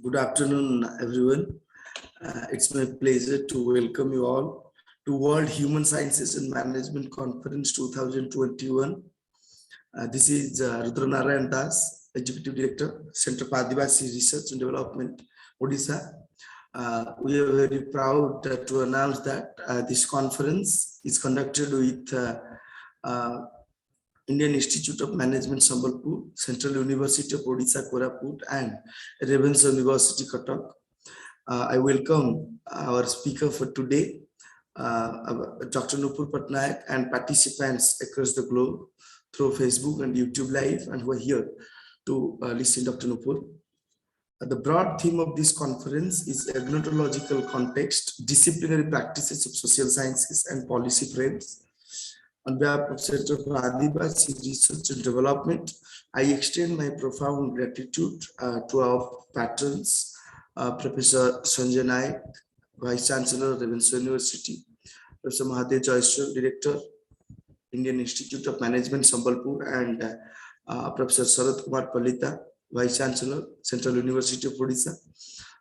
Good afternoon, everyone. It's my pleasure to welcome you all to World Human Sciences and Management Conference 2021. This is Rudra Narayan Das, Executive Director, Center for Adivasi Research and Development, Odisha. We are very proud to announce that this conference is conducted with Indian Institute of Management Sambalpur, Central University of Odisha Koraput, and Ravenshaw University Cuttack. I welcome our speaker for today, Dr. Nupur Patnaik, and participants across the globe through Facebook and YouTube Live, and who are here to listen to Dr. Nupur. The broad theme of this conference is agnotological context, disciplinary practices of social sciences and policy frames. On behalf of Center for Adivasi Research and Development, I extend my profound gratitude to our patrons, Professor Sanjay Naik, Vice Chancellor, Ravenshaw University, Professor Mahadev Joyster, Director, Indian Institute of Management, Sambalpur, and Professor Sarath Kumar Palita, Vice Chancellor, Central University of Odisha.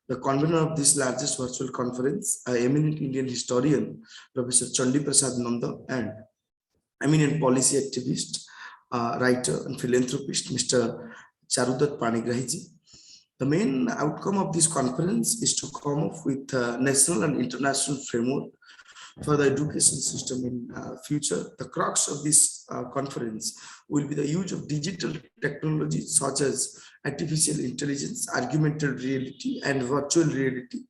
The convener of this largest virtual conference, eminent Indian historian, Professor Chandi Prasad Nanda, and eminent policy activist, writer, and philanthropist, Mr. Charudat Panigrahi. The main outcome of this conference is to come up with a national and international framework for the education system in future. The crux of this conference will be the use of digital technology such as artificial intelligence, augmented reality, and virtual reality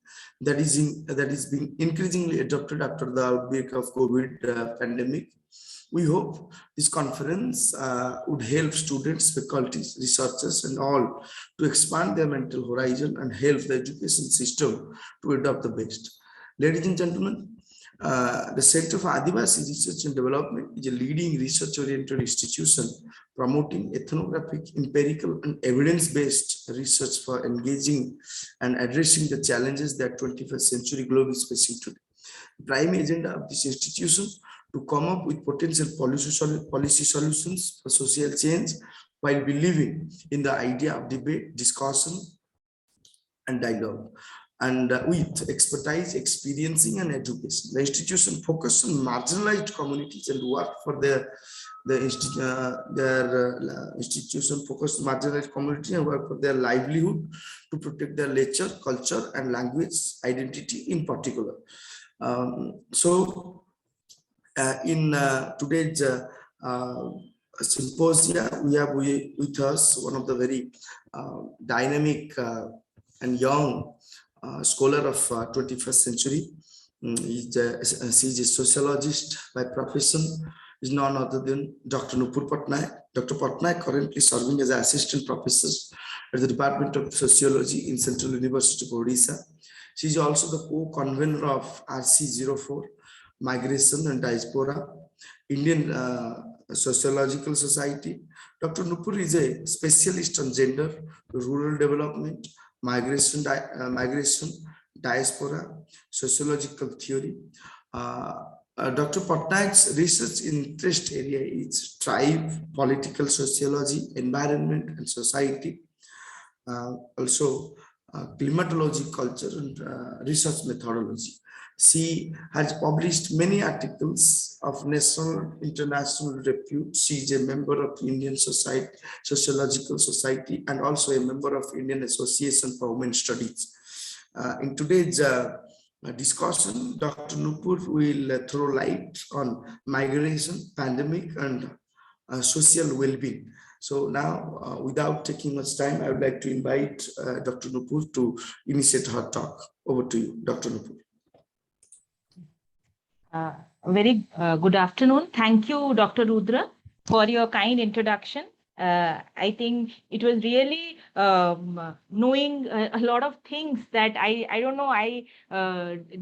that is being increasingly adopted after the outbreak of COVID pandemic. We hope this conference would help students, faculties, researchers, and all to expand their mental horizon and help the education system to adopt the best. Ladies and gentlemen, the Center for Adivasi Research and Development is a leading research-oriented institution promoting ethnographic, empirical, and evidence-based research for engaging and addressing the challenges that 21st century globe is facing today. The prime agenda of this institution to come up with potential policy solutions for social change while believing in the idea of debate, discussion, and dialogue, and with expertise, experiencing, and education. The institution focuses on marginalized communities and work for their institution focus marginalized community and work for their livelihood to protect their nature, culture, and language identity in particular. In today's symposia, we have with us one of the very dynamic and young scholar of 21st century. She's a sociologist by profession, is none other than Dr. Nupur Patnaik. Dr. Patnaik currently serving as an assistant professor at the Department of Sociology in Central University of Odisha. She is also the co-convener of RC04, Migration and Diaspora, Indian Sociological Society. Dr. Nupur is a specialist on gender, rural development, migration, diaspora, sociological theory. Dr. Patnaik's research interest area is tribe, political sociology, environment and society, also climatology, culture, and research methodology. She has published many articles of national, international repute. She is a member of Indian Sociological Society and also a member of Indian Association for Women Studies. In today's discussion, Dr. Nupur will throw light on migration, pandemic, and social well-being. So now, without taking much time, I would like to invite Dr. Nupur to initiate her talk. Over to you, Dr. Nupur. Very good afternoon. Thank you, Dr. Rudra, for your kind introduction. I think it was really knowing a lot of things that I don't know I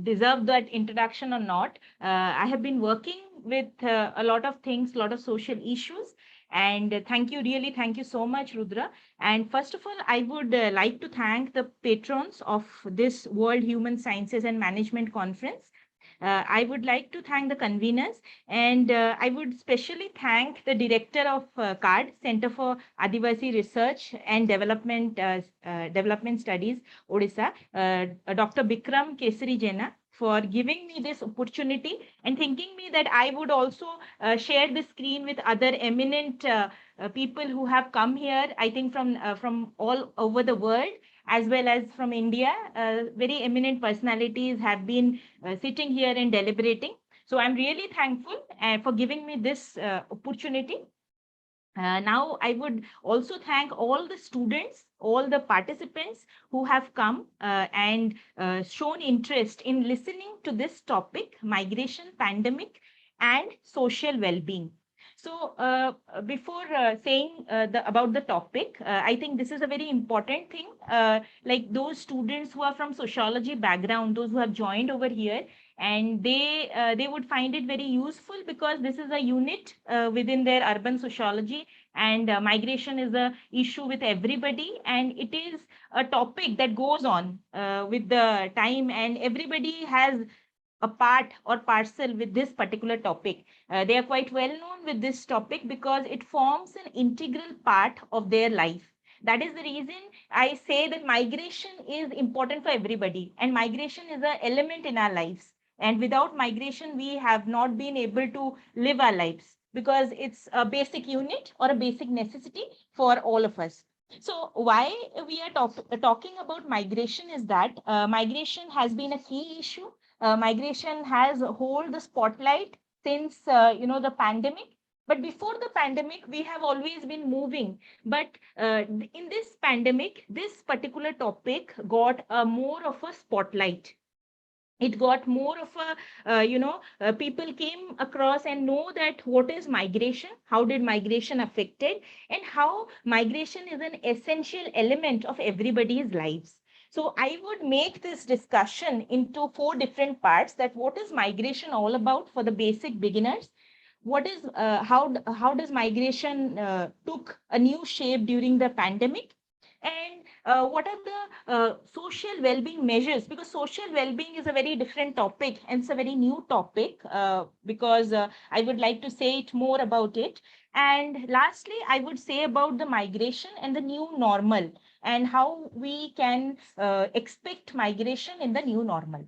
deserve that introduction or not. I have been working with a lot of things, a lot of social issues. And thank you so much, Rudra. And first of all, I would like to thank the patrons of this World Human Sciences and Management Conference. I would like to thank the conveners, and I would especially thank the director of CARD, Center for Adivasi Research and Development Studies, Odisha, Dr. Bikram Kesari Jena, for giving me this opportunity and thinking me that I would also share the screen with other eminent people who have come here, I think from all over the world as well as from India. Very eminent personalities have been sitting here and deliberating. So I'm really thankful for giving me this opportunity. Now, I would also thank all the students, all the participants who have come and shown interest in listening to this topic, migration, pandemic, and social well-being. So, before saying about the topic, I think this is a very important thing. Like those students who are from sociology background, those who have joined over here, and they would find it very useful because this is a unit within their urban sociology, and migration is a issue with everybody, and it is a topic that goes on with the time, and everybody has a part or parcel with this particular topic. They are quite well known with this topic because it forms an integral part of their life. That is the reason I say that migration is important for everybody, and migration is an element in our lives. And without migration, we have not been able to live our lives because it's a basic unit or a basic necessity for all of us. So why we are talking about migration is that migration has been a key issue. Migration has hold the spotlight since the pandemic. But before the pandemic, we have always been moving. But in this pandemic, this particular topic got more of a spotlight. It got more of a people came across and know that what is migration, how did migration affected, and how migration is an essential element of everybody's lives. So I would make this discussion into four different parts: that what is migration all about for the basic beginners, what is how does migration took a new shape during the pandemic, and what are the social well-being measures, because social well-being is a very different topic and it's a very new topic, because I would like to say it more about it. And lastly, I would say about the migration and the new normal, and how we can expect migration in the new normal.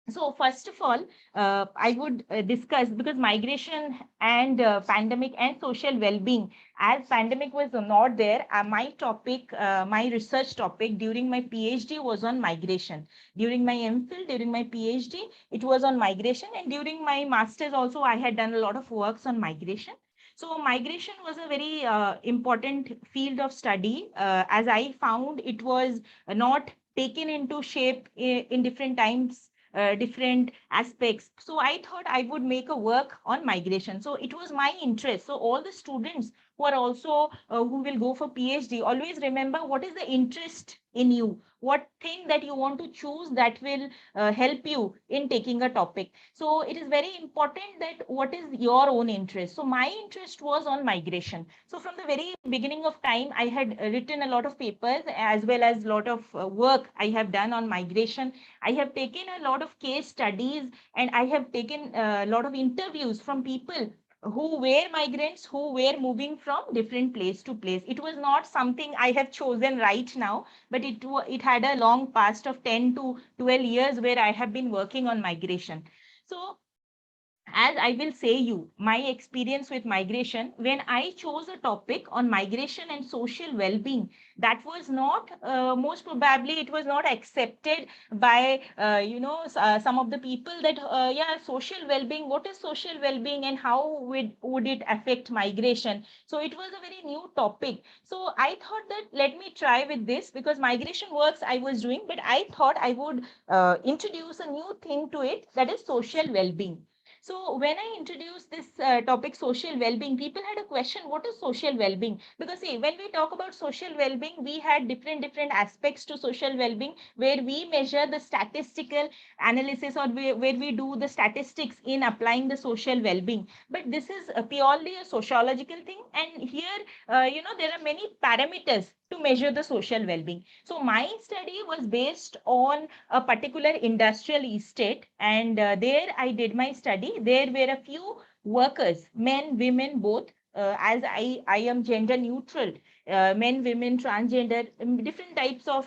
So first of all, I would discuss, because migration and pandemic and social well-being, as pandemic was not there, my topic, my research topic during my PhD was on migration. During my MPhil, during my PhD, it was on migration, and during my master's also, I had done a lot of works on migration. So migration was a very important field of study, as I found it was not taken into shape in different times, different aspects. So I thought I would make a work on migration. So it was my interest. So all the students who are also who will go for PhD, always remember what is the interest in you, what thing that you want to choose that will help you in taking a topic. So it is very important that what is your own interest. So my interest was on migration. So from the very beginning of time, I had written a lot of papers as well as a lot of work I have done on migration. I have taken a lot of case studies, and I have taken a lot of interviews from people who were migrants, who were moving from different place to place. It was not something I have chosen right now, but it had a long past of 10 to 12 years where I have been working on migration. So as I will say you, my experience with migration, when I chose a topic on migration and social well-being, that was not, most probably, it was not accepted by, some of the people that, yeah, social well-being, what is social well-being and how would it affect migration? So it was a very new topic. So I thought that let me try with this, because migration works I was doing, but I thought I would introduce a new thing to it, that is social well-being. So when I introduced this topic, social well-being, people had a question, what is social well-being? Because see, when we talk about social well-being, we had different aspects to social well-being, where we measure the statistical analysis, or where we do the statistics in applying the social well-being. But this is purely a sociological thing. And here, there are many parameters to to measure the social well-being. So my study was based on a particular industrial estate, and there I did my study. There were a few workers, men, women, both. As I am gender neutral, men, women, transgender, different types of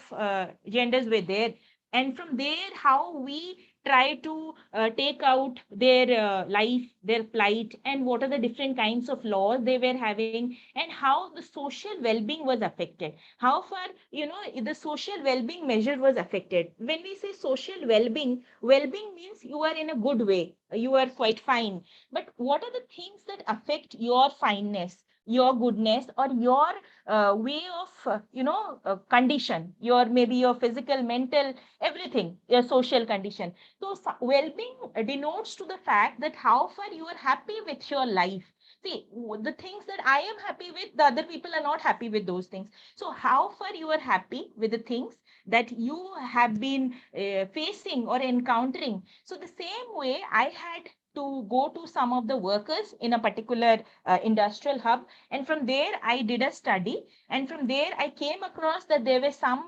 genders were there. And from there, how we try to take out their life, their plight, and what are the different kinds of laws they were having, and how the social well-being was affected. How far, the social well-being measure was affected. When we say social well-being, well-being means you are in a good way, you are quite fine. But what are the things that affect your fineness, your goodness, or your way of, condition, your maybe your physical, mental, everything, your social condition. So well-being denotes to the fact that how far you are happy with your life. See, the things that I am happy with, the other people are not happy with those things. So how far you are happy with the things that you have been facing or encountering. So the same way I had to go to some of the workers in a particular industrial hub, and from there I did a study, and from there I came across that there were some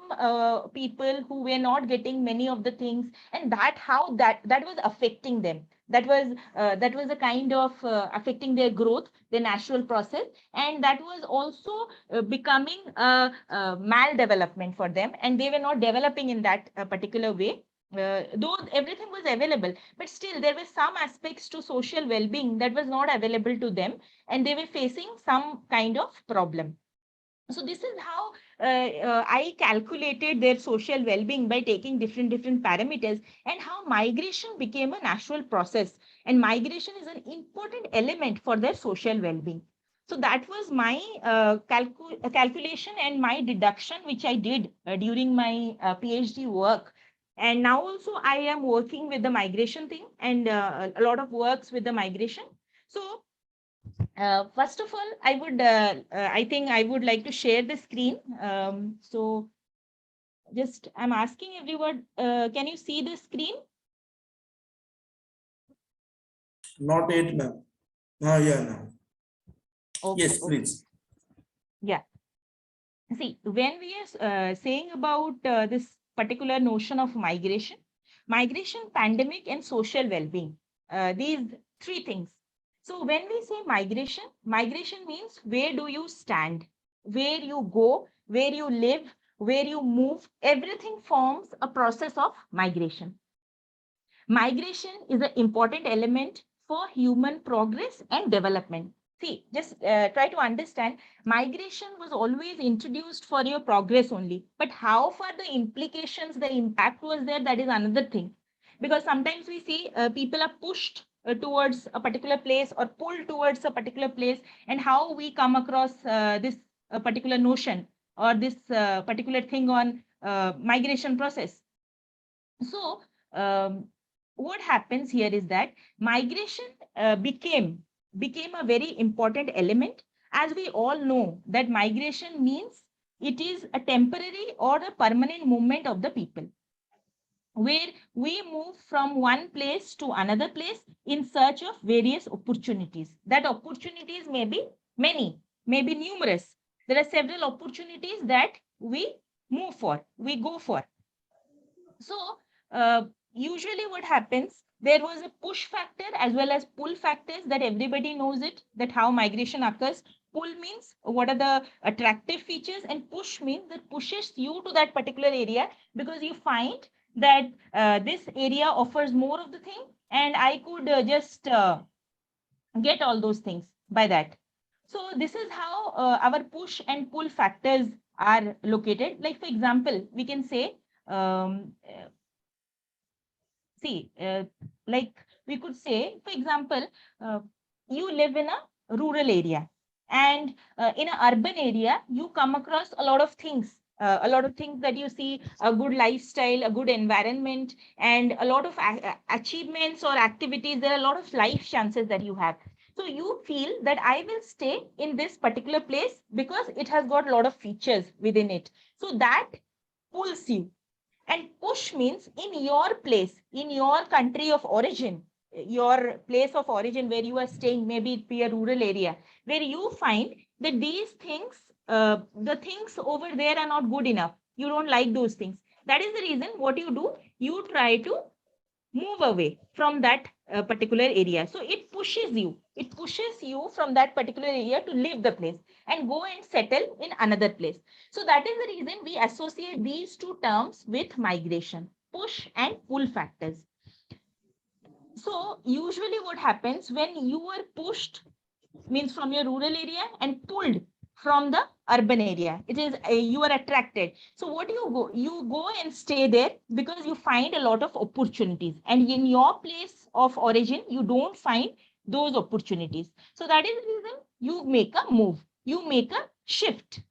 people who were not getting many of the things, and that how that was affecting them. That was a kind of affecting their growth, their natural process, and that was also becoming a maldevelopment for them, and they were not developing in that particular way. Though everything was available, but still there were some aspects to social well-being that was not available to them, and they were facing some kind of problem. So this is how I calculated their social well-being by taking different parameters, and how migration became a natural process, and migration is an important element for their social well-being. So that was my calculation and my deduction, which I did during my PhD work. And now also I am working with the migration thing, and a lot of works with the migration. So first of all, I think I would like to share the screen. So just, I'm asking everyone, can you see the screen? Not yet, ma'am. Yeah, ma'am. Okay, Yes, okay. please. Yeah. See, when we are saying about this particular notion of migration, pandemic, and social well-being, these three things. So when we say migration means where do you stand, where you go, where you live, where you move, everything forms a process of migration. Migration is an important element for human progress and development. See, just try to understand, migration was always introduced for your progress only. But how far the implications, the impact was there, that is another thing. Because sometimes we see people are pushed towards a particular place or pulled towards a particular place, and how we come across this particular notion or this particular thing on migration process. So, what happens here is that migration became a very important element, as we all know that migration means it is a temporary or a permanent movement of the people, where we move from one place to another place in search of various opportunities. That opportunities may be many, may be numerous. There are several opportunities that we move for, we go for. So, usually what happens, there was a push factor as well as pull factors, that everybody knows it, that how migration occurs. Pull means what are the attractive features, and push means that pushes you to that particular area because you find that this area offers more of the thing, and I could just get all those things by that. So this is how our push and pull factors are located. Like for example, we can say, um, see, like we could say, for example, you live in a rural area, and in an urban area, you come across a lot of things that you see, a good lifestyle, a good environment, and a lot of achievements or activities. There are a lot of life chances that you have. So you feel that I will stay in this particular place because it has got a lot of features within it. So that pulls you. And push means in your place, in your country of origin, your place of origin where you are staying, maybe it be a rural area, where you find that these things the things over there are not good enough. You don't like those things. That is the reason what you do, you try to move away from that particular area. So it pushes you from that particular area to leave the place and go and settle in another place. So that is the reason we associate these two terms with migration, push and pull factors. So usually what happens when you are pushed, means from your rural area, and pulled from the urban area, it is you are attracted. So what you go and stay there because you find a lot of opportunities, and in your place of origin you don't find those opportunities. So that is the reason you make a move, you make a shift.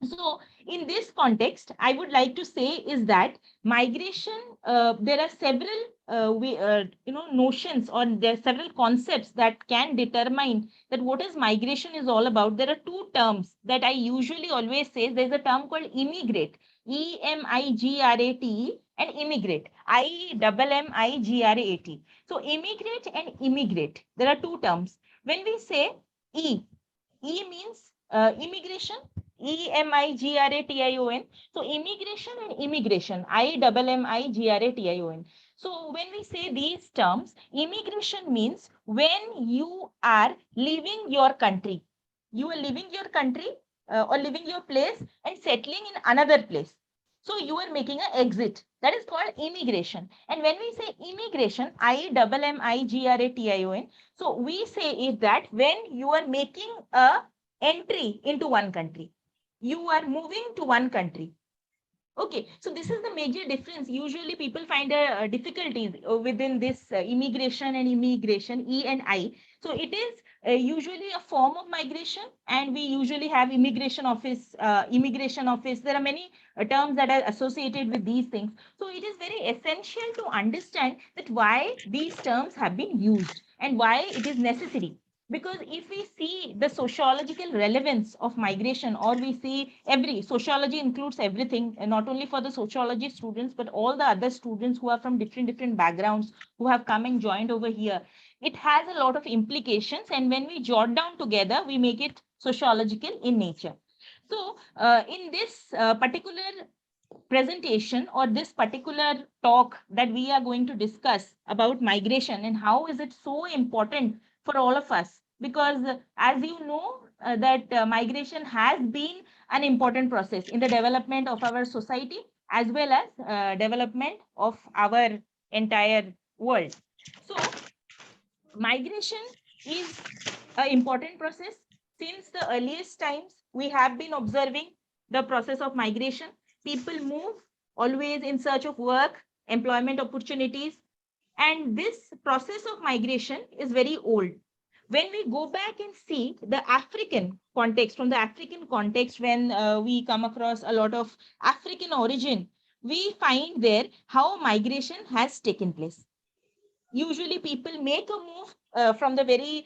So in this context, I would like to say is that migration, there are several notions, or there are several concepts that can determine that what is migration is all about. There are two terms that I usually always say. There's a term called immigrate, EMIGRATE, and immigrate, IMMIGRAT. So immigrate and immigrate, there are two terms. When we say E means immigration, EMIGRATION. So immigration and immigration, IMMIGRATION. So when we say these terms, immigration means when you are leaving your country, you are leaving your country or leaving your place and settling in another place. So you are making an exit. That is called immigration. And when we say immigration, IMMIGRATION, so we say is that when you are making a entry into one country, you are moving to one country. Okay, so this is the major difference. Usually people find difficulties within this immigration and immigration, E and I. So it is usually a form of migration, and we usually have immigration office, immigration office. There are many terms that are associated with these things. So it is very essential to understand that why these terms have been used and why it is necessary. Because if we see the sociological relevance of migration, or we see every sociology includes everything, and not only for the sociology students, but all the other students who are from different backgrounds who have come and joined over here, it has a lot of implications. And when we jot down together, we make it sociological in nature. So in this particular presentation, or this particular talk that we are going to discuss about migration and how is it so important for all of us, because as you know that migration has been an important process in the development of our society as well as development of our entire world. So migration is an important process. Since the earliest times, we have been observing the process of migration. People move always in search of work, employment opportunities, and this process of migration is very old. When we go back and see the African context, from the African context, when we come across a lot of African origin, we find there how migration has taken place. Usually people make a move from the very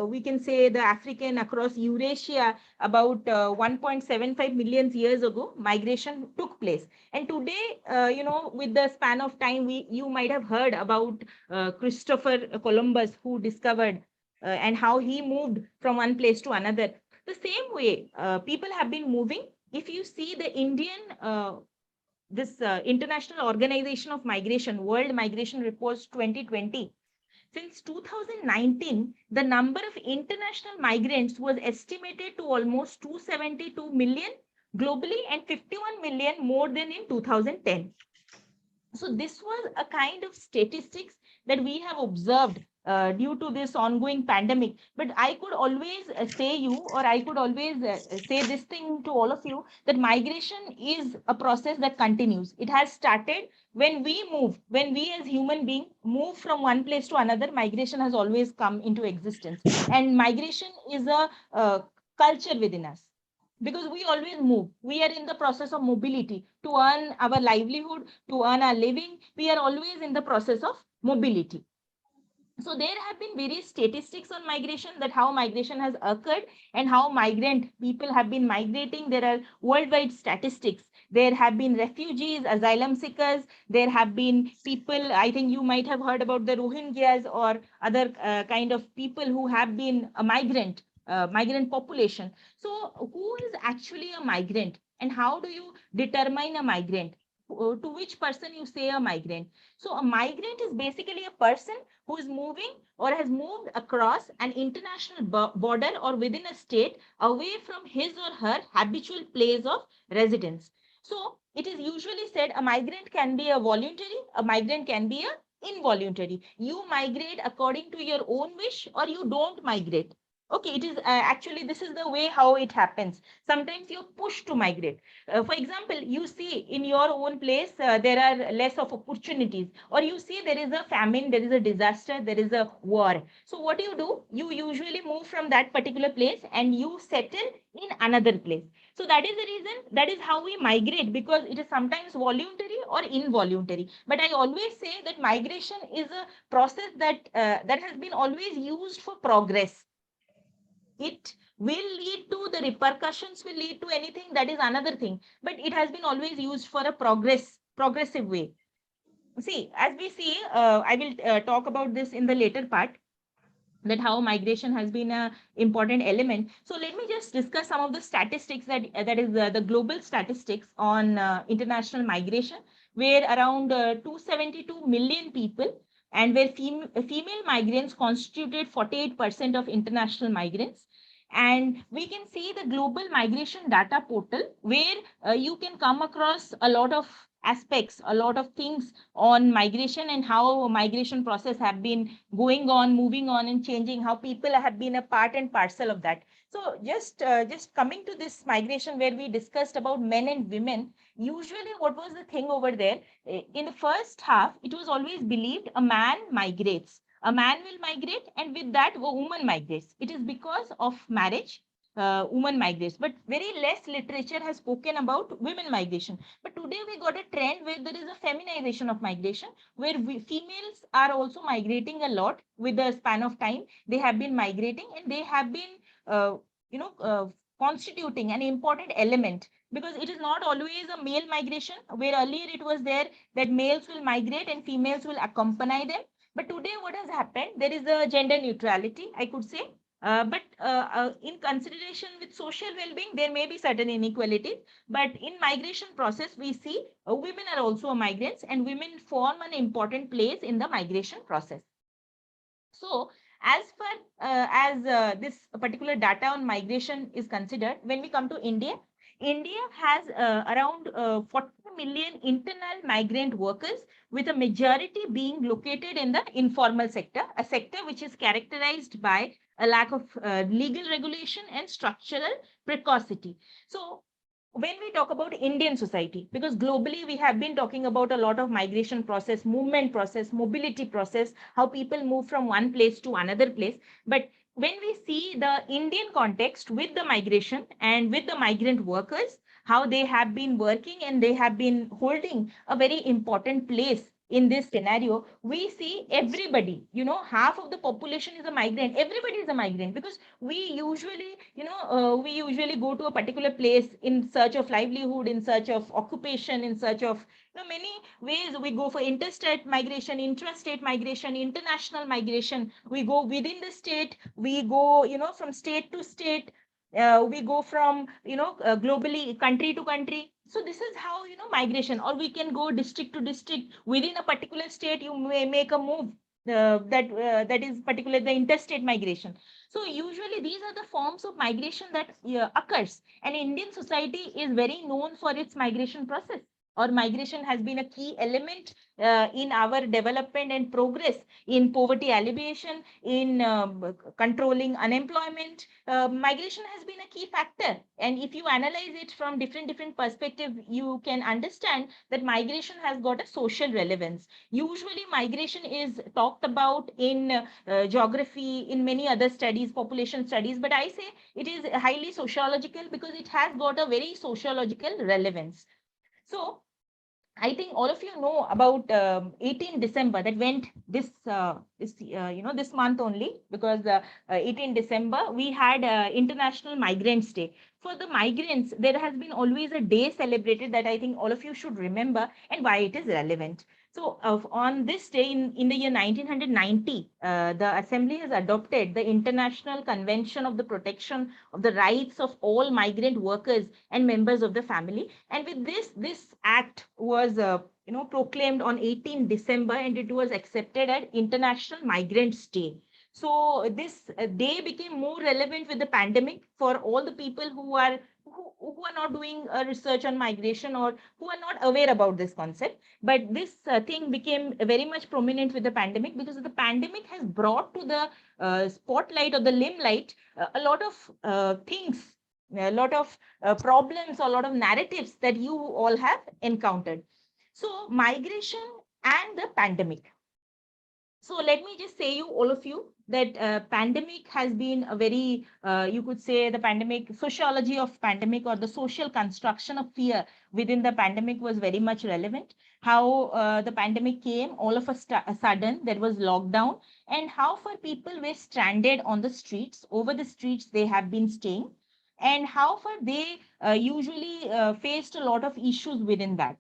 we can say the African across Eurasia. About 1.75 million years ago migration took place, and today with the span of time, you might have heard about Christopher Columbus, who discovered and how he moved from one place to another. The same way people have been moving. If you see the Indian this International Organization of Migration, World Migration Reports 2020, since 2019, the number of international migrants was estimated to almost 272 million globally and 51 million more than in 2010. So this was a kind of statistics that we have observed due to this ongoing pandemic. But I could always say you, or I could always say this thing to all of you, that migration is a process that continues. It has started when we move, when we as human beings move from one place to another. Migration has always come into existence, and migration is a culture within us, because we always move. We are in the process of mobility to earn our livelihood, to earn our living. We are always in the process of mobility. So there have been various statistics on migration, that how migration has occurred and how migrant people have been migrating. There are worldwide statistics. There have been refugees, asylum seekers. There have been people, I think you might have heard about the Rohingyas or other kind of people who have been a migrant migrant population. So who is actually a migrant, and how do you determine a migrant? To which person you say a migrant? So a migrant is basically a person who is moving or has moved across an international border or within a state away from his or her habitual place of residence. So it is usually said a migrant can be a voluntary, a migrant can be a involuntary. You migrate according to your own wish, or you don't migrate. Okay, it is actually, this is the way how it happens. Sometimes you're pushed to migrate. For example, you see in your own place, there are less of opportunities, or you see there is a famine, there is a disaster, there is a war. So what do? You usually move from that particular place and you settle in another place. So that is the reason, that is how we migrate, because it is sometimes voluntary or involuntary. But I always say that migration is a process that has been always used for progress. It will lead to, the repercussions will lead to anything, that is another thing, but it has been always used for a progressive way. See, as we see, I will talk about this in the later part, that how migration has been a important element. So let me just discuss some of the statistics, that is the global statistics on international migration, where around 272 million people, and where female migrants constituted 48% of international migrants. And we can see the global migration data portal, where you can come across a lot of aspects, a lot of things on migration, and how migration process have been going on, moving on, and changing, how people have been a part and parcel of that. So just coming to this migration, where we discussed about men and women, usually what was the thing over there? In the first half, it was always believed a man migrates, a man will migrate, and with that a woman migrates. It is because of marriage, woman migrates, but very less literature has spoken about women migration. But today we got a trend where there is a feminization of migration, where females are also migrating a lot with the span of time. They have been migrating, and they have been, uh, you know, uh, constituting an important element, because it is not always a male migration, where earlier it was there that males will migrate and females will accompany them. But today, what has happened? There is a gender neutrality, I could say. But in consideration with social well-being, there may be certain inequalities. But in migration process, we see women are also migrants, and women form an important place in the migration process. So, as far this particular data on migration is considered, when we come to India, India has around 40 million internal migrant workers, with a majority being located in the informal sector, a sector which is characterized by a lack of legal regulation and structural precocity. So, when we talk about Indian society, because globally we have been talking about a lot of migration process, movement process, mobility process, how people move from one place to another place. But when we see the Indian context with the migration and with the migrant workers, how they have been working and they have been holding a very important place in this scenario, we see everybody, half of the population is a migrant. Everybody is a migrant, because we usually, we usually go to a particular place in search of livelihood, in search of occupation, in search of, many ways. We go for interstate migration, intrastate migration, international migration. We go within the state. We go, from state to state. We go from, globally, country to country. So this is how, migration, or we can go district to district within a particular state. You may make a move that is particular the interstate migration. So usually these are the forms of migration that occurs, and Indian society is very known for its migration process, or migration has been a key element in our development and progress, in poverty alleviation, in controlling unemployment. Migration has been a key factor, and if you analyze it from different perspective, you can understand that migration has got a social relevance. Usually migration is talked about in geography, in many other studies, population studies, but I say it is highly sociological, because it has got a very sociological relevance. So I think all of you know about 18 December, that went this month only, because 18 December we had International Migrants Day. For the migrants, there has been always a day celebrated that I think all of you should remember, and why it is relevant. So on this day in the year 1990, the Assembly has adopted the International Convention of the Protection of the Rights of All Migrant Workers and Members of the Family. And with this act was proclaimed on 18 December, and it was accepted at International Migrants Day. So this day became more relevant with the pandemic for all the people who are not doing research on migration, or who are not aware about this concept. But this thing became very much prominent with the pandemic, because the pandemic has brought to the spotlight or the limelight a lot of things, a lot of problems, a lot of narratives that you all have encountered. So migration and the pandemic. So let me just say you, all of you, that pandemic has been a very, you could say the pandemic, sociology of pandemic, or the social construction of fear within the pandemic was very much relevant. How the pandemic came all of a sudden, there was lockdown, and how far people were stranded on the streets, over the streets they have been staying, and how far they usually faced a lot of issues within that.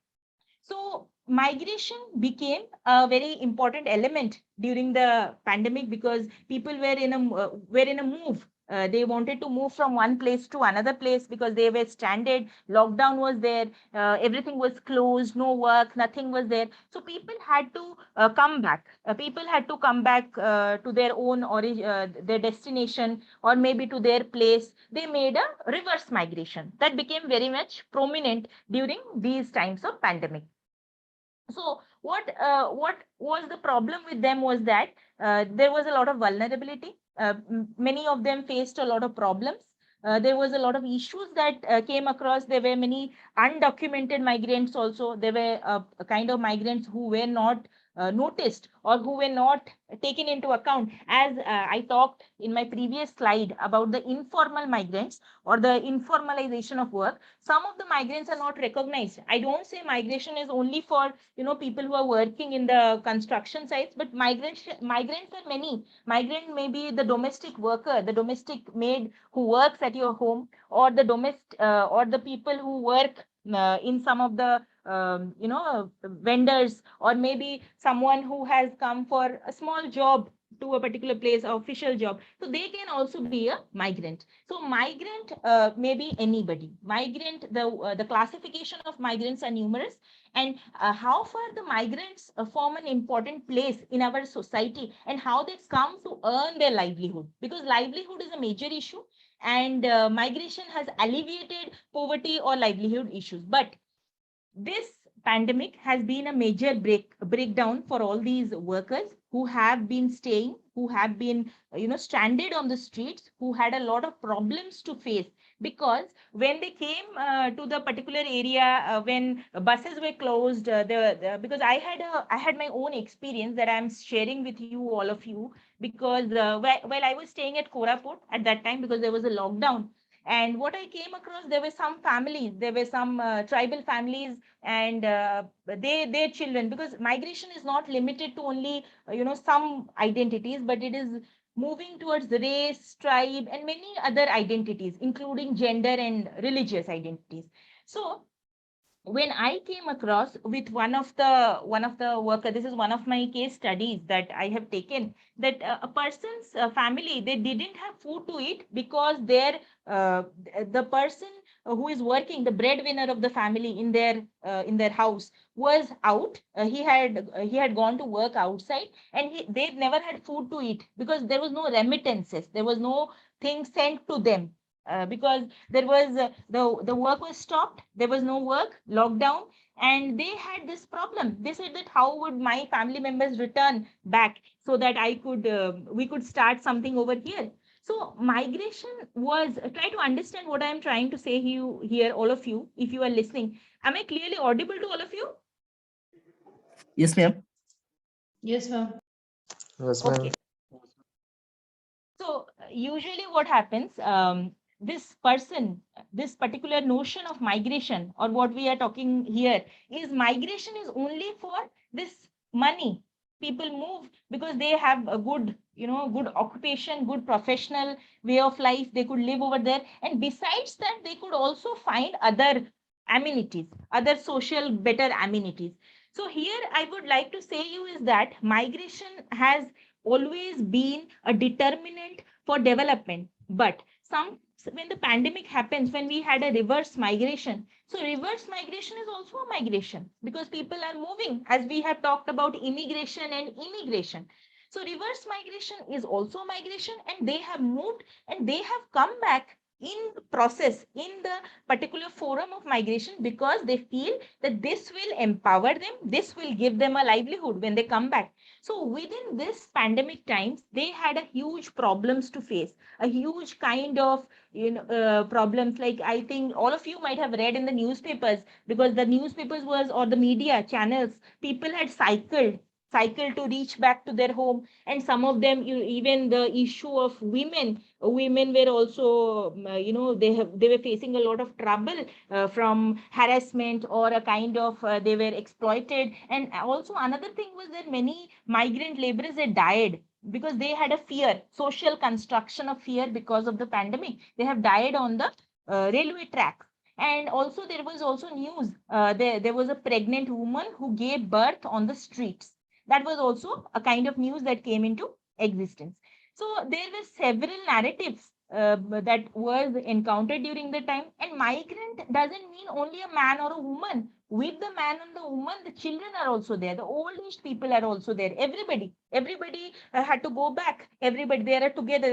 So migration became a very important element during the pandemic, because people were in a move. They wanted to move from one place to another place because they were stranded. Lockdown was there. Everything was closed. No work. Nothing was there. So people had to come back. People had to come back to their own origin, their destination, or maybe to their place. They made a reverse migration that became very much prominent during these times of pandemic. So what was the problem with them was that there was a lot of vulnerability. Many of them faced a lot of problems. There was a lot of issues that came across. There were many undocumented migrants also. There were a kind of migrants who were not noticed, or who were not taken into account. As I talked in my previous slide about the informal migrants, or the informalization of work, some of the migrants are not recognized. I don't say migration is only for people who are working in the construction sites, but migrants are many. Migrant may be the domestic worker, the domestic maid who works at your home, or the domestic or the people who work in some of the vendors, or maybe someone who has come for a small job to a particular place, or official job. So they can also be a migrant. So migrant may be anybody. Migrant, the classification of migrants are numerous, and how far the migrants form an important place in our society, and how they come to earn their livelihood, because livelihood is a major issue, and migration has alleviated poverty or livelihood issues. But this pandemic has been a major breakdown for all these workers who have been staying, who have been stranded on the streets, who had a lot of problems to face, because when they came to the particular area, when buses were closed, because I had my own experience that I'm sharing with you, all of you, because while I was staying at Koraput at that time, because there was a lockdown. And what I came across, there were some families, there were some tribal families, and their children, because migration is not limited to only some identities, but it is moving towards the race, tribe, and many other identities, including gender and religious identities. So when I came across with one of the worker, this is one of my case studies that I have taken, that a person's family, they didn't have food to eat, because uh, the person who is working, the breadwinner of the family in their house, was out. He had gone to work outside, and they never had food to eat, because there was no remittances, there was no thing sent to them, because there was the work was stopped, there was no work, lockdown, and they had this problem. They said that how would my family members return back, so that I could we could start something over here. So migration was, try to understand what I am trying to say here, all of you, if you are listening. Am I clearly audible to all of you? Yes, ma'am. Yes, ma'am. Yes, ma'am. Okay. So usually what happens, this person, this particular notion of migration, or what we are talking here, is migration is only for this money. People move because they have a good, good occupation, good professional way of life. They could live over there. And besides that, they could also find other amenities, other social better amenities. So here I would like to say you is that migration has always been a determinant for development. But some when the pandemic happens, when we had a reverse migration, so reverse migration is also a migration because people are moving, as we have talked about immigration and immigration. So reverse migration is also migration, and they have moved and they have come back in the process in the particular forum of migration because they feel that this will empower them, this will give them a livelihood when they come back. So within this pandemic times, they had a huge problems to face, a huge kind of problems. Like I think all of you might have read in the newspapers, because the newspapers was, or the media channels, people had cycled to reach back to their home, and some of them, even the issue of women were also they were facing a lot of trouble from harassment, or a kind of they were exploited. And also another thing was that many migrant laborers had died because they had a fear, social construction of fear because of the pandemic. They have died on the railway tracks. And also there was also news, there was a pregnant woman who gave birth on the streets. That was also a kind of news that came into existence. So there were several narratives that was encountered during the time. And migrant doesn't mean only a man or a woman. With the man and the woman, the children are also there. The old age people are also there. Everybody had to go back. Everybody, they are together.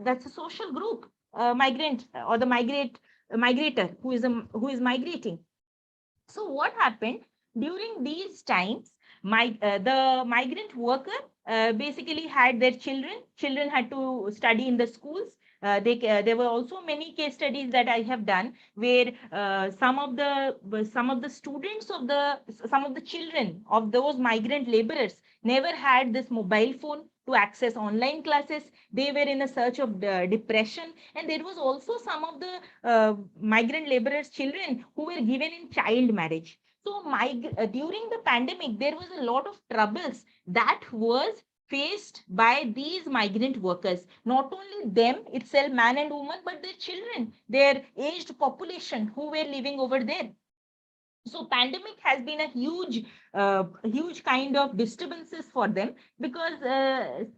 That's a social group, migrant or the migrator who is migrating. So what happened during these times? The migrant worker basically had their children. Children had to study in the schools. There were also many case studies that I have done where some of the students of the some of the children of those migrant laborers never had this mobile phone to access online classes. They were in a search of depression, and there was also some of the migrant laborers children who were given in child marriage. So during the pandemic, there was a lot of troubles that was faced by these migrant workers. Not only them itself, man and woman, but their children, their aged population who were living over there. So pandemic has been a huge kind of disturbances for them, because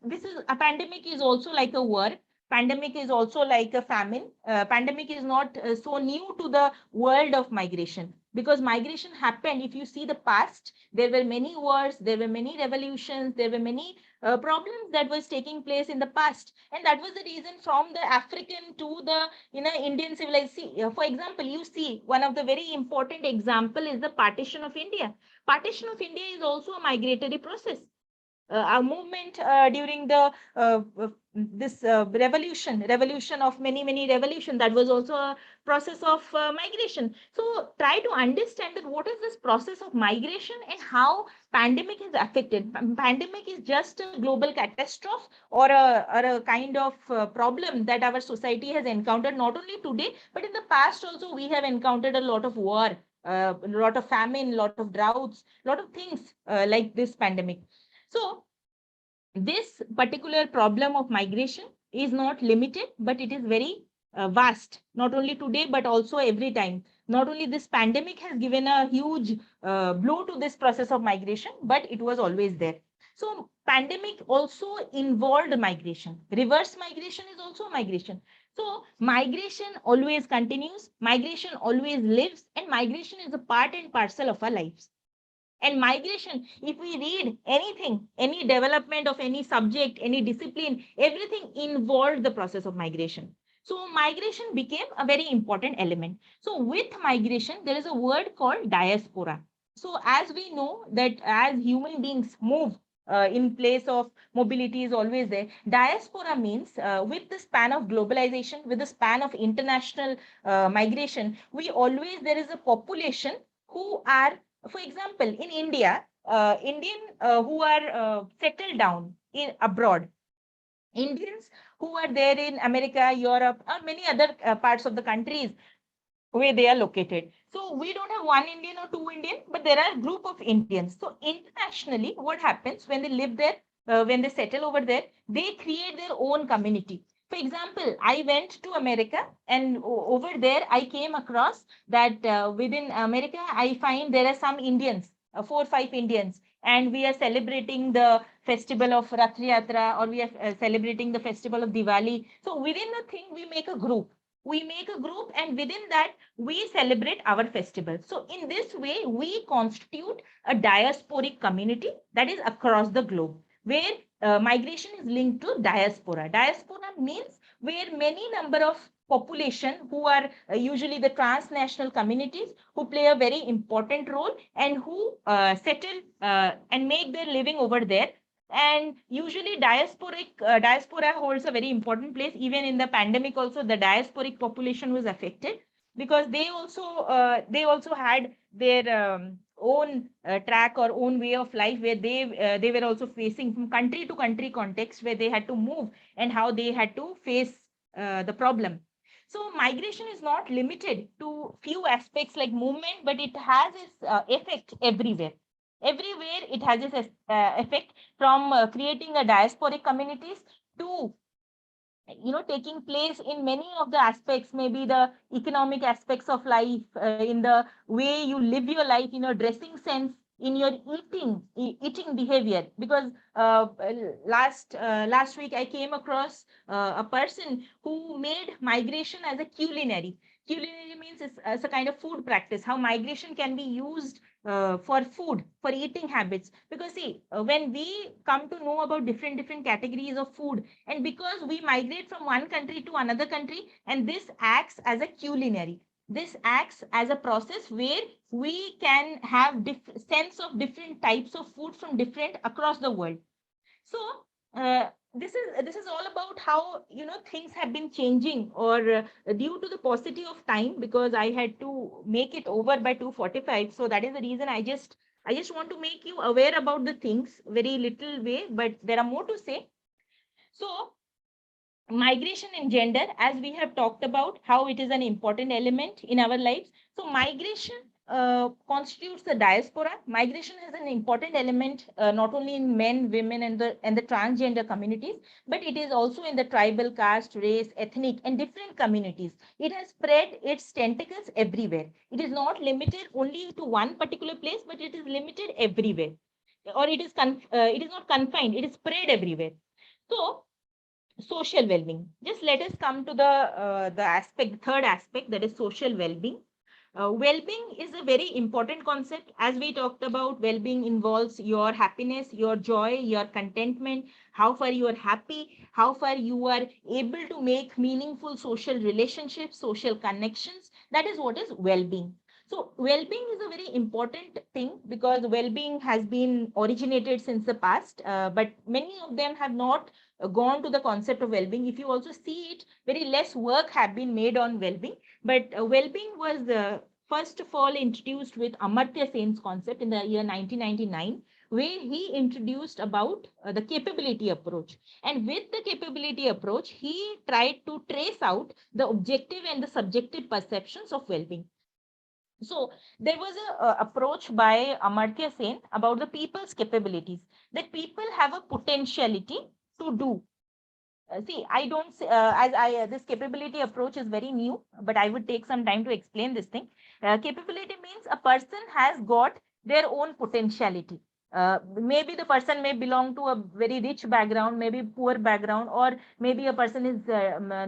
this is a pandemic is also like a war. Pandemic is also like a famine. Pandemic is not so new to the world of migration, because migration happened. If you see the past, there were many wars, there were many revolutions, there were many problems that was taking place in the past, and that was the reason from the African to the Indian civilization. For example, you see one of the very important example is the partition of India. Partition of India is also a migratory process, a movement during the this revolution of many revolution. That was also a process of migration. So try to understand that what is this process of migration and how pandemic is affected. Pandemic is just a global catastrophe, or a kind of problem that our society has encountered, not only today but in the past also. We have encountered a lot of war, a lot of famine, a lot of droughts, a lot of things like this pandemic. So this particular problem of migration is not limited, but it is very vast, not only today, but also every time. Not only this pandemic has given a huge blow to this process of migration, but it was always there. So pandemic also involved migration. Reverse migration is also migration. So migration always continues, migration always lives, and migration is a part and parcel of our lives. And migration, if we read anything, any development of any subject, any discipline, everything involved the process of migration. So migration became a very important element. So with migration, there is a word called diaspora. So as we know that as human beings move, in place of mobility is always there. Diaspora means with the span of globalization, with the span of international migration, there is a population who are, for example, in India, Indian who are settled down in abroad, Indians who are there in America, Europe, or many other parts of the countries where they are located. So we don't have one Indian or two Indian, but there are a group of Indians. So internationally, what happens when they live there, when they settle over there, they create their own community. For example, I went to America, and over there I came across that within America, I find there are some Indians 4 or 5 Indians, and we are celebrating the festival of Rath Yatra, or we are celebrating the festival of Diwali. So within the thing, we make a group. We make a group, and within that, we celebrate our festival. So in this way, we constitute a diasporic community that is across the globe, where migration is linked to diaspora. Diaspora means where many number of population who are usually the transnational communities who play a very important role and who settle and make their living over there. And usually diaspora holds a very important place. Even in the pandemic also, the diasporic population was affected, because they also had their own track or own way of life, where they were also facing from country to country context, where they had to move and how they had to face the problem. So migration is not limited to few aspects like movement, but it has its effect everywhere. Everywhere it has its effect, from creating a diasporic communities to taking place in many of the aspects, maybe the economic aspects of life, in the way you live your life, in your dressing sense, in your eating behavior. Because last week I came across a person who made migration as a culinary means it's a kind of food practice, how migration can be used for food, for eating habits. Because see, when we come to know about different categories of food, and because we migrate from one country to another country, and this acts as a culinary, this acts as a process where we can have sense of different types of food from different across the world. So this is all about how things have been changing, or due to the paucity of time, because I had to make it over by 2:45. So that is the reason I just want to make you aware about the things very little way, but there are more to say. So migration and gender, as we have talked about how it is an important element in our lives. So migration constitutes the diaspora. Migration is an important element, not only in men, women, and the transgender communities, but it is also in the tribal, caste, race, ethnic, and different communities. It has spread its tentacles everywhere. It is not limited only to one particular place, but it is limited everywhere, or it is not confined. It is spread everywhere. So social well-being, just let us come to the third aspect, that is social well-being. Well-being is a very important concept. As we talked about, well-being involves your happiness, your joy, your contentment, how far you are happy, how far you are able to make meaningful social relationships, social connections. That is what is well-being. So well-being is a very important thing, because well-being has been originated since the past, but many of them have not gone to the concept of well-being. If you also see it, very less work have been made on well-being. But well-being was first of all introduced with Amartya Sen's concept in the year 1999, where he introduced about the capability approach. And with the capability approach, he tried to trace out the objective and the subjective perceptions of well-being. So there was a approach by Amartya Sen about the people's capabilities, that people have a potentiality to do. See, I don't say, as I this capability approach is very new, but I would take some time to explain this thing. Capability means a person has got their own potentiality. Maybe the person may belong to a very rich background, maybe poor background, or maybe a person is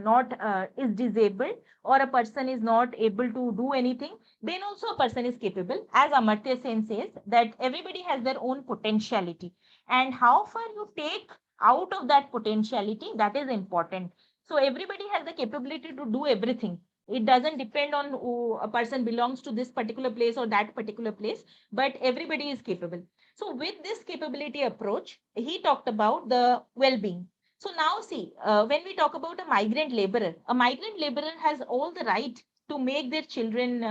not is disabled, or a person is not able to do anything. Then also a person is capable. As Amartya Sen says, that everybody has their own potentiality, and how far you take out of that potentiality, that is important. So everybody has the capability to do everything. It doesn't depend on who a person belongs to this particular place or that particular place, but everybody is capable. So with this capability approach, he talked about the well-being. So now see, when we talk about a migrant laborer has all the right to make their children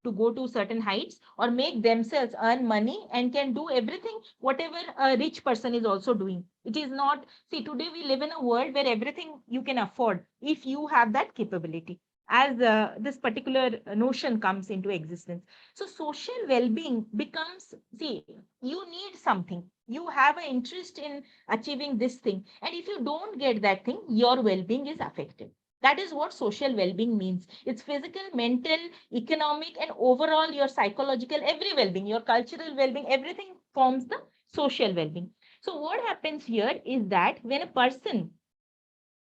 to go to certain heights, or make themselves earn money, and can do everything whatever a rich person is also doing. It is not, see, today we live in a world where everything you can afford if you have that capability, as this particular notion comes into existence. So social well-being becomes, see, you need something, you have an interest in achieving this thing, and if you don't get that thing, your well-being is affected. That is what social well-being means. It's physical, mental, economic, and overall your psychological, every well-being, your cultural well-being, everything forms the social well-being. So what happens here is that when a person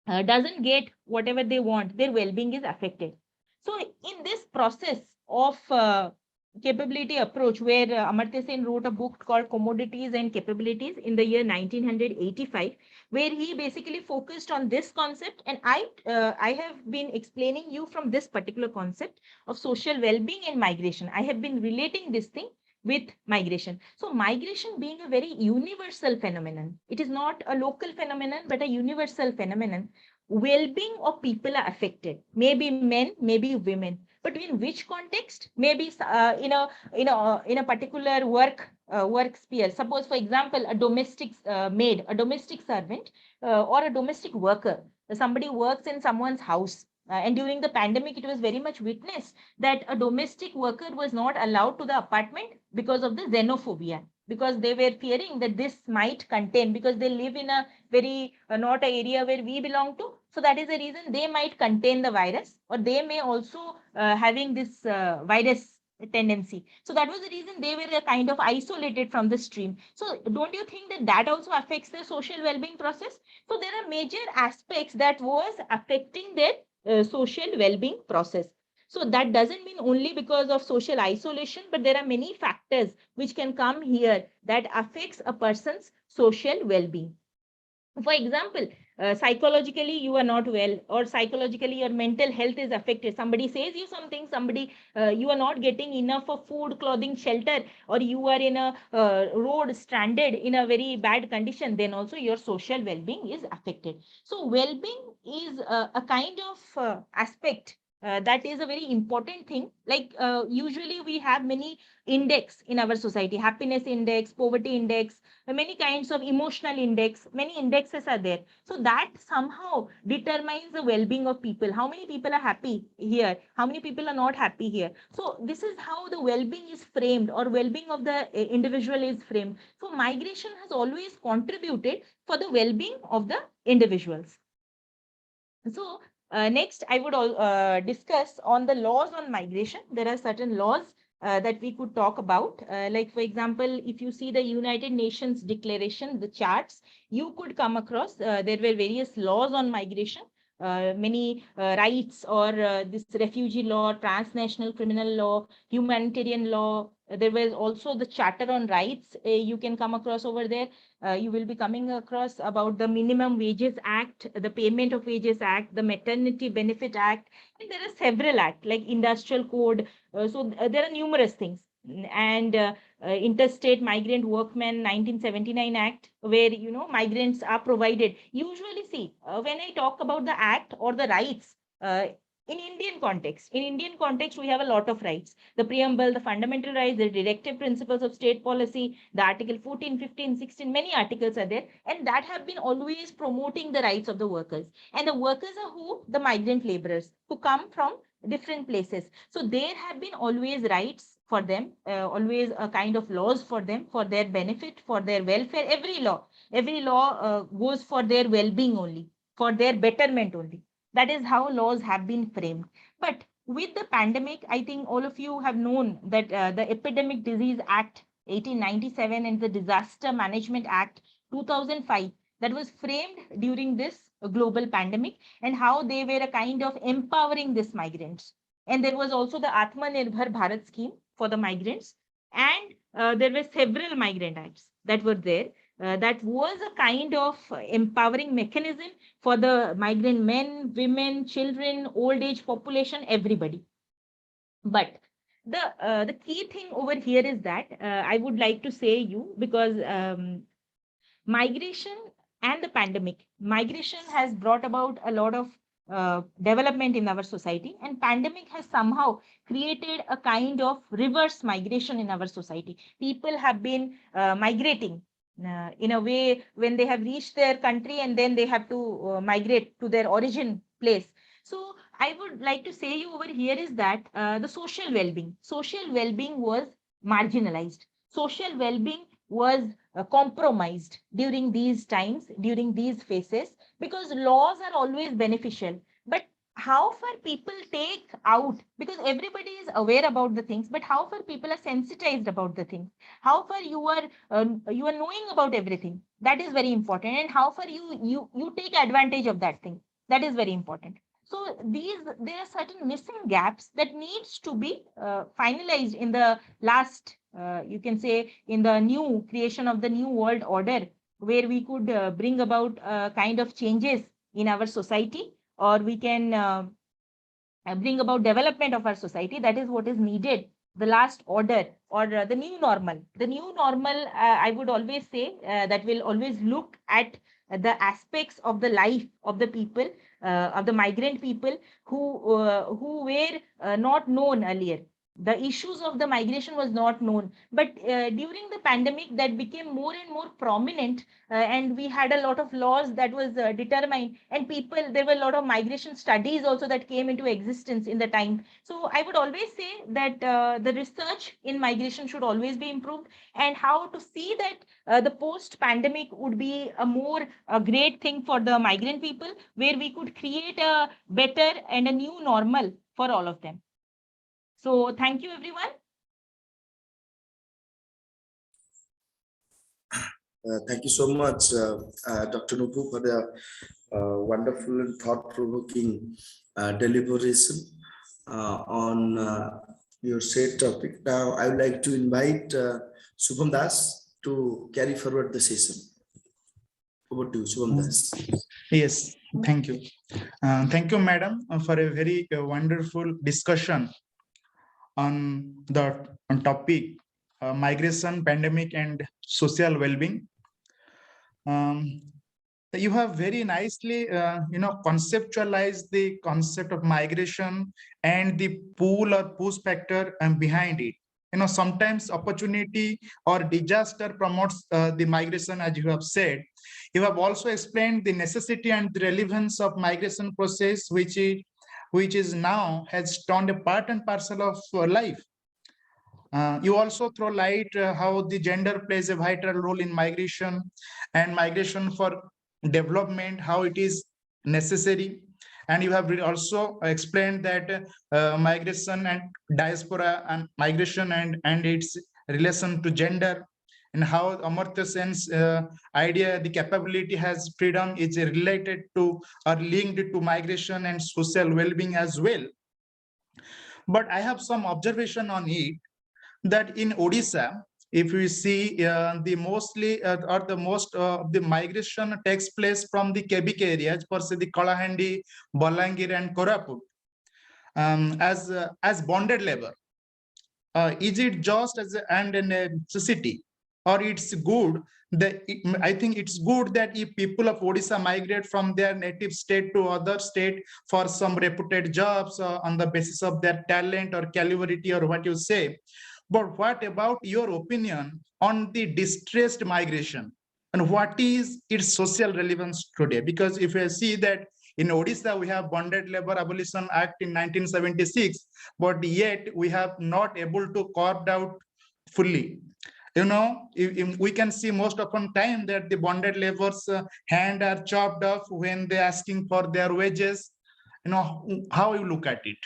doesn't get whatever they want, their well-being is affected. So in this process of capability approach, where Amartya Sen wrote a book called Commodities and Capabilities in the year 1985, where he basically focused on this concept. And I have been explaining you from this particular concept of social well-being and migration. I have been relating this thing with migration. So migration being a very universal phenomenon, it is not a local phenomenon, but a universal phenomenon. Well-being of people are affected, maybe men, maybe women, but in which context? Maybe in a particular work sphere. Suppose, for example, a domestic maid, a domestic servant, or a domestic worker. Somebody works in someone's house. And during the pandemic, it was very much witnessed that a domestic worker was not allowed to the apartment because of the xenophobia, because they were fearing that this might contain, because they live in a very not a area where we belong to. So that is the reason they might contain the virus, or they may also having this virus tendency. So that was the reason they were kind of isolated from the stream. So don't you think that that also affects the social well-being process? So there are major aspects that was affecting their social well-being process. So that doesn't mean only because of social isolation, but there are many factors which can come here that affects a person's social well-being. For example, psychologically you are not well, or psychologically your mental health is affected. Somebody says you something, somebody you are not getting enough of food, clothing, shelter, or you are in a road stranded in a very bad condition, then also your social well-being is affected. So well-being is a kind of aspect that is a very important thing. Like usually we have many index in our society: happiness index, poverty index, many kinds of emotional index, many indexes are there. So that somehow determines the well-being of people. How many people are happy here? How many people are not happy here? So this is how the well-being is framed, or well-being of the individual is framed. So migration has always contributed for the well-being of the individuals. So next, I would discuss on the laws on migration. There are certain laws that we could talk about. Like, for example, if you see the United Nations Declaration, the charts, you could come across, there were various laws on migration. Many rights, or this refugee law, transnational criminal law, humanitarian law. There was also the Charter on Rights. You can come across over there. You will be coming across about the Minimum Wages Act, the Payment of Wages Act, the Maternity Benefit Act, and there are several acts like Industrial Code. There are numerous things. And Interstate Migrant Workmen 1979 Act, where migrants are provided. Usually, see, when I talk about the act or the rights, in Indian context, we have a lot of rights. The preamble, the fundamental rights, the directive principles of state policy, the article 14, 15, 16, many articles are there, and that have been always promoting the rights of the workers. And the workers are who? The migrant laborers who come from different places. So there have been always rights for them, always a kind of laws for them, for their benefit, for their welfare. Every law goes for their well-being only, for their betterment only. That is how laws have been framed. But with the pandemic, I think all of you have known that the Epidemic Disease Act 1897 and the Disaster Management Act 2005, that was framed during this global pandemic, and how they were a kind of empowering these migrants. And there was also the Atmanirbhar Bharat scheme for the migrants. And there were several migrant acts that were there. That was a kind of empowering mechanism for the migrant men, women, children, old age population, everybody. But the key thing over here is that I would like to say you, because migration and the pandemic, migration has brought about a lot of development in our society, and pandemic has somehow created a kind of reverse migration in our society. People have been migrating in a way when they have reached their country, and then they have to migrate to their origin place. So I would like to say you over here is that the social well-being was marginalized. Social well-being was compromised during these times, during these phases, because laws are always beneficial. But how far people take out, because everybody is aware about the things, but how far people are sensitized about the things, how far you are knowing about everything, that is very important, and how far you take advantage of that thing, that is very important. So there are certain missing gaps that needs to be finalized in the last, you can say, in the new creation of the new world order, where we could bring about kind of changes in our society, or we can bring about development of our society. That is what is needed, the last order, or the new normal. The new normal, I would always say, that will always look at the aspects of the life of the people, of the migrant people, who were not known earlier. The issues of the migration was not known, but during the pandemic that became more and more prominent, and we had a lot of laws that was determined, and people, there were a lot of migration studies also that came into existence in the time. So I would always say that the research in migration should always be improved, and how to see that the post pandemic would be a great thing for the migrant people, where we could create a better and a new normal for all of them. So thank you, everyone. Thank you so much, Dr. Nupu, for the wonderful and thought-provoking deliberation on your said topic. Now, I would like to invite Shubham Das to carry forward the session. Over to you, Shubham Das. Yes, thank you. Thank you, madam, for a very wonderful discussion on the topic migration, pandemic, and social well-being. You have very nicely, conceptualized the concept of migration and the pull or push factor behind it. Sometimes opportunity or disaster promotes the migration, as you have said. You have also explained the necessity and the relevance of migration process, which is now has turned a part and parcel of life. You also throw light how the gender plays a vital role in migration, and migration for development, how it is necessary. And you have also explained that migration and diaspora and migration and its relation to gender, and how Amartya Sen's idea, the capability has freedom, is related to or linked to migration and social well-being as well. But I have some observation on it, that in Odisha, if we see the mostly or the most the migration takes place from the KBK areas, per se the Kalahandi, Balangir, and Koraput, as bonded labor. Is it just as a necessity, or it's good that I think it's good that if people of Odisha migrate from their native state to other state for some reputed jobs on the basis of their talent or caliberity or what you say. But what about your opinion on the distressed migration, and what is its social relevance today? Because if you see that in Odisha, we have Bonded Labor Abolition Act in 1976, but yet we have not able to carved out fully. We can see most often time that the bonded laborers hand are chopped off when they're asking for their wages. How you look at it?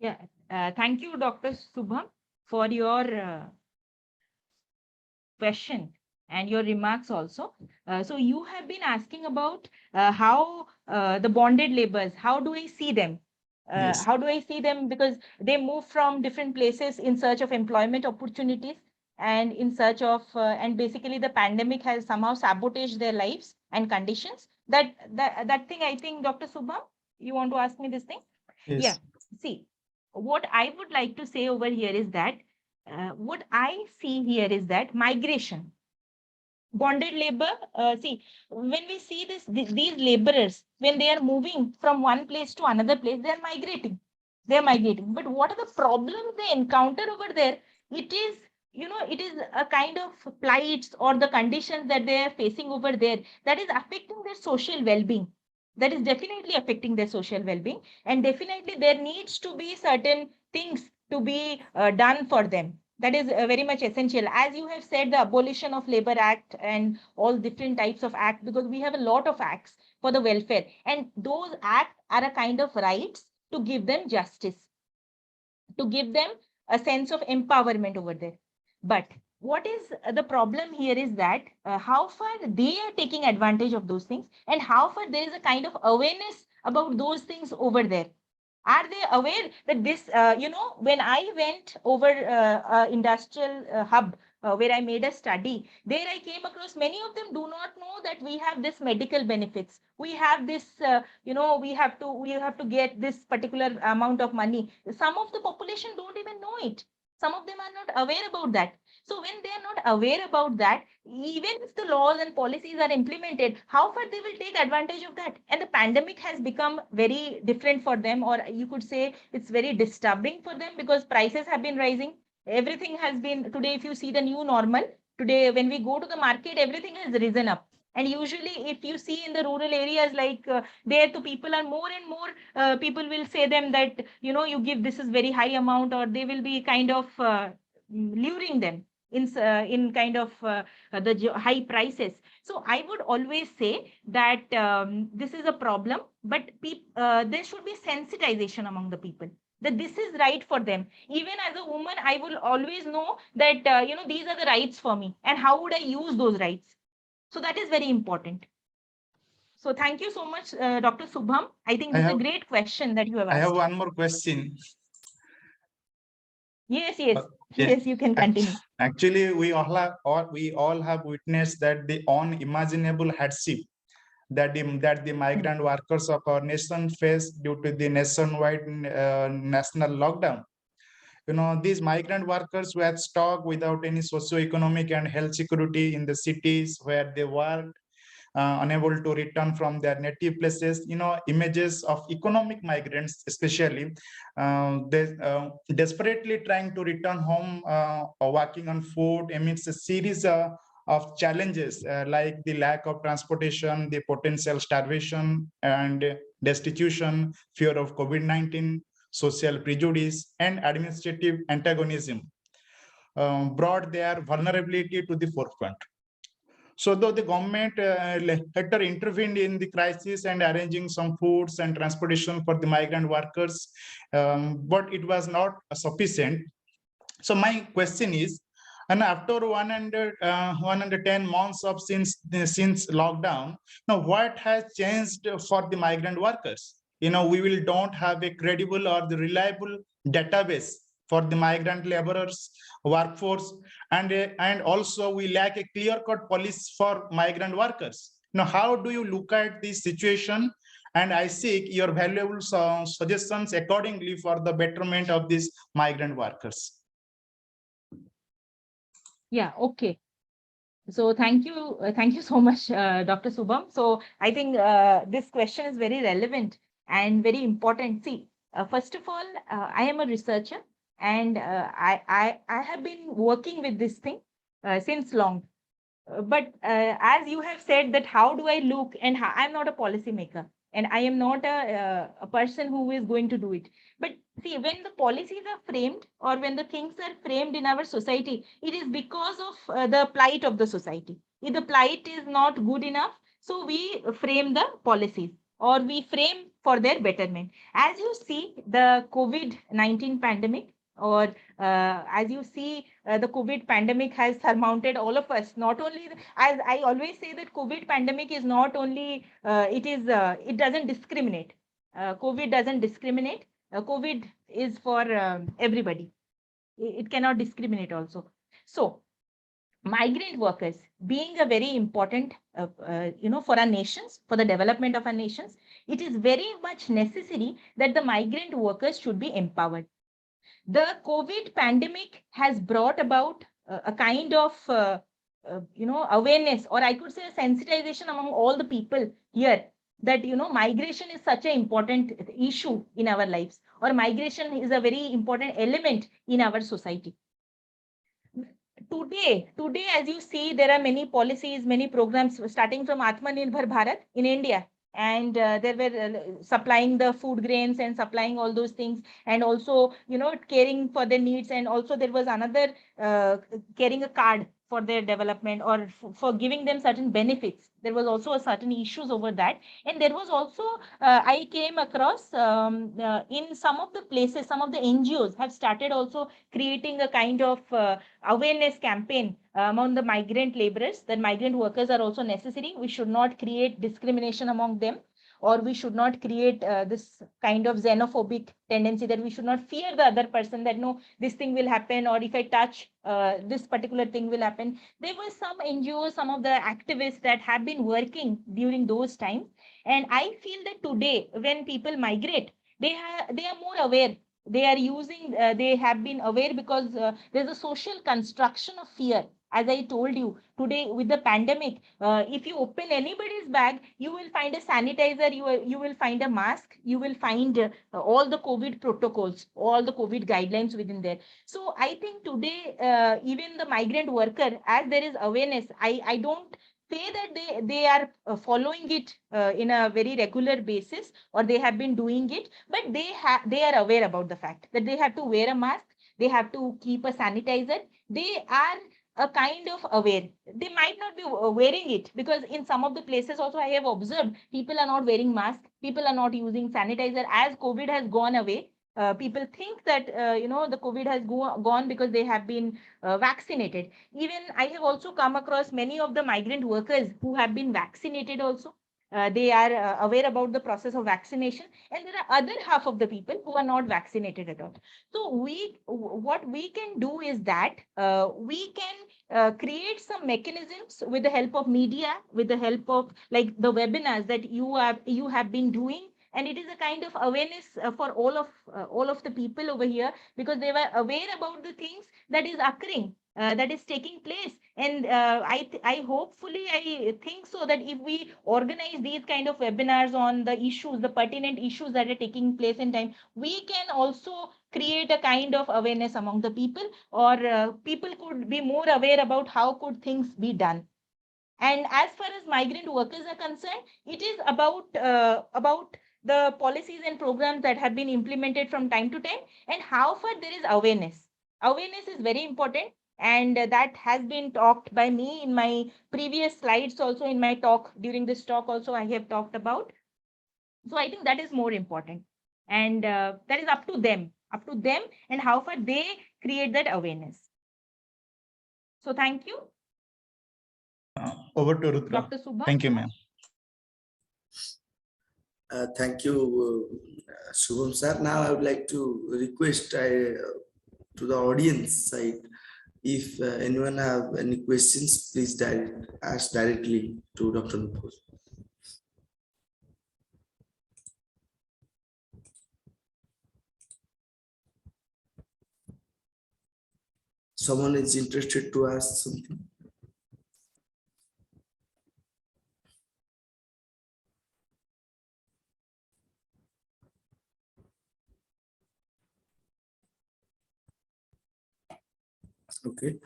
Yeah. Thank you, Dr. Subham, for your question and your remarks also. So you have been asking about how the bonded laborers, how do I see them? Yes. How do I see them? Because they move from different places in search of employment opportunities, and in search of, and basically the pandemic has somehow sabotaged their lives and conditions. That thing, I think, Dr. Subham, you want to ask me this thing? Yes. Yeah. See, what I would like to say over here is that what I see here is that migration, bonded labor, see, when we see these laborers, when they are moving from one place to another place, they are migrating. They are migrating. But what are the problems they encounter over there? It is, it is a kind of plights or the conditions that they are facing over there that is affecting their social well-being. That is definitely affecting their social well-being, and definitely there needs to be certain things to be done for them. That is very much essential. As you have said, the abolition of Labor Act and all different types of acts, because we have a lot of acts for the welfare. And those acts are a kind of rights to give them justice, to give them a sense of empowerment over there. But what is the problem here is that how far they are taking advantage of those things, and how far there is a kind of awareness about those things over there. Are they aware that this, when I went over industrial hub where I made a study, there I came across many of them do not know that we have this medical benefits. We have this, we have to get this particular amount of money. Some of the population don't even know it. Some of them are not aware about that. So when they are not aware about that, even if the laws and policies are implemented, how far they will take advantage of that? And the pandemic has become very different for them, or you could say it's very disturbing for them, because prices have been rising. Everything has been, today, if you see the new normal, today, when we go to the market, everything has risen up. And usually, if you see in the rural areas, like there, the people are more and more, people will say them that, you give this is very high amount, or they will be kind of luring them in kind of the high prices. So I would always say that this is a problem, but there should be sensitization among the people that this is right for them. Even as a woman, I will always know that, these are the rights for me, and how would I use those rights? So that is very important. So thank you so much, Dr. Subham. I think this is a great question that you have I asked. have one more question. Yes, yes. yes, you can continue. Actually, we all have witnessed that the unimaginable hardship that the migrant workers of our nation face due to the nationwide national lockdown. These migrant workers were stuck without any socio-economic and health security in the cities where they worked, unable to return from their native places. Images of economic migrants, especially, they desperately trying to return home, or working on food amidst a series of challenges, like the lack of transportation, the potential starvation and destitution, fear of COVID-19, social prejudice, and administrative antagonism, brought their vulnerability to the forefront. So though the government later intervened in the crisis and arranging some foods and transportation for the migrant workers, but it was not sufficient. So my question is, and after 110 months of since lockdown, now what has changed for the migrant workers? We don't have a credible or the reliable database for the migrant laborers workforce, and also we lack a clear-cut policy for migrant workers. Now, how do you look at this situation? And I seek your valuable suggestions accordingly for the betterment of these migrant workers. Yeah, okay. So thank you so much, Dr. Subham. So I think this question is very relevant and very important. See, first of all, I am a researcher, and I have been working with this thing since long. But as you have said that how do I look, and I'm not a policymaker, and I am not a person who is going to do it. But see, when the policies are framed, or when the things are framed in our society, it is because of the plight of the society. If the plight is not good enough, so we frame the policies, or we frame for their betterment. As you see, the COVID-19 pandemic, or as you see, the COVID pandemic has surmounted all of us. Not only, as I always say, that COVID pandemic is not only, it doesn't discriminate. COVID doesn't discriminate. COVID is for everybody. It cannot discriminate also. So migrant workers being a very important, for our nations, for the development of our nations, it is very much necessary that the migrant workers should be empowered. The COVID pandemic has brought about a kind of, awareness, or I could say sensitization among all the people here, that, migration is such an important issue in our lives, or migration is a very important element in our society. Today, as you see, there are many policies, many programs, starting from Atmanirbhar Bharat in India. And there were supplying the food grains and supplying all those things, and also, caring for their needs. And also there was another carrying a card for their development or for giving them certain benefits. There was also a certain issues over that. And there was also, I came across in some of the places, some of the NGOs have started also creating a kind of awareness campaign among the migrant laborers, that migrant workers are also necessary. We should not create discrimination among them, or we should not create this kind of xenophobic tendency, that we should not fear the other person, that no, this thing will happen, or if I touch this particular thing will happen. There were some NGOs, some of the activists that have been working during those times. And I feel that today, when people migrate, they are more aware. They are using, they have been aware, because there's a social construction of fear. As I told you, today with the pandemic, if you open anybody's bag, you will find a sanitizer, you will find a mask, you will find all the COVID protocols, all the COVID guidelines within there. So I think today, even the migrant worker, as there is awareness, I don't say that they are following it in a very regular basis, or they have been doing it, but they are aware about the fact that they have to wear a mask, they have to keep a sanitizer. They are a kind of aware. They might not be wearing it, because in some of the places also I have observed people are not wearing masks, people are not using sanitizer. As COVID has gone away, people think that the COVID has gone because they have been vaccinated. Even I have also come across many of the migrant workers who have been vaccinated also. They are aware about the process of vaccination, and there are other half of the people who are not vaccinated at all. So what we can do is that we can create some mechanisms with the help of media, with the help of like the webinars that you have been doing. And it is a kind of awareness for all of the people over here, because they were aware about the things that is occurring, that is taking place. And I hopefully, I think so, that if we organize these kind of webinars on the issues, the pertinent issues that are taking place in time, we can also create a kind of awareness among the people, or people could be more aware about how could things be done. And as far as migrant workers are concerned, it is about the policies and programs that have been implemented from time to time, and how far there is awareness. Awareness is very important, and that has been talked by me in my previous slides, also in my talk. During this talk also I have talked about. So I think that is more important, and that is up to them and how far they create that awareness. So thank you. Over to Rudra. Dr. Subha. Thank you, ma'am. Thank you, Shubham sir. Now I would like to request to the audience side, if anyone have any questions, please ask directly to Dr. Nupur. Someone is interested to ask something? Okay,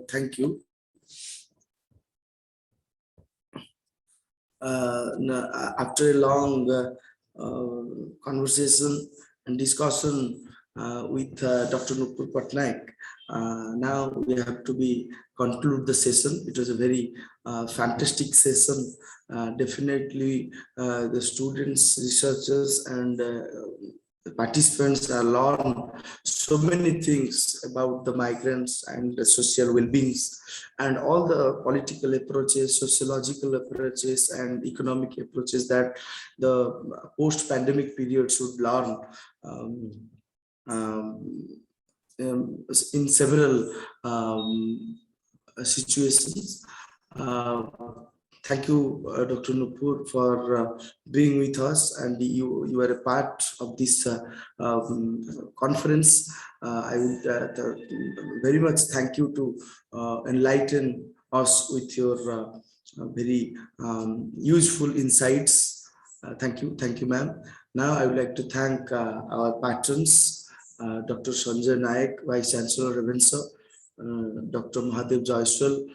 thank you. After a long conversation and discussion with Dr. Nupur Patnaik, now we have to conclude the session. It was a very fantastic session. Definitely the students, researchers, and the participants are learned so many things about the migrants and the social well-beings, and all the political approaches, sociological approaches, and economic approaches that the post-pandemic period should learn in several situations. Thank you, Dr. Nupur, for being with us, and you are a part of this conference. I would very much thank you to enlighten us with your very useful insights. Thank you, ma'am. Now I would like to thank our patrons, Dr. Sanjay Naik, Vice Chancellor Ravenshaw, Dr. Mahadev Jaiswal,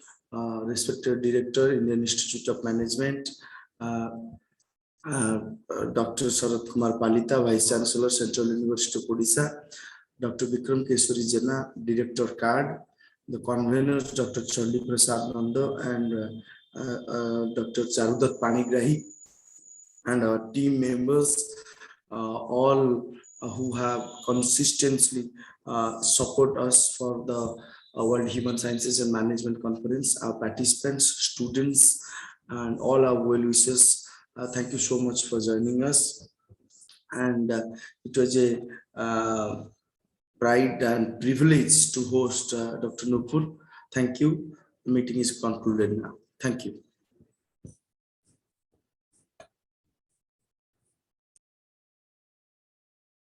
respected Director, Indian Institute of Management, Dr. Sarath Kumar Palita, Vice Chancellor, Central University of Odisha, Dr. Vikram Keswari Jena, Director CARD, the conveners, Dr. Charlie Prasad Nanda and Dr. Charudat Panigrahi, and our team members, all who have consistently support us for the World Human Sciences and Management Conference, our participants, students, and all our well-wishers. Thank you so much for joining us. And it was a pride and privilege to host Dr. Nupur. Thank you. The meeting is concluded now. Thank you.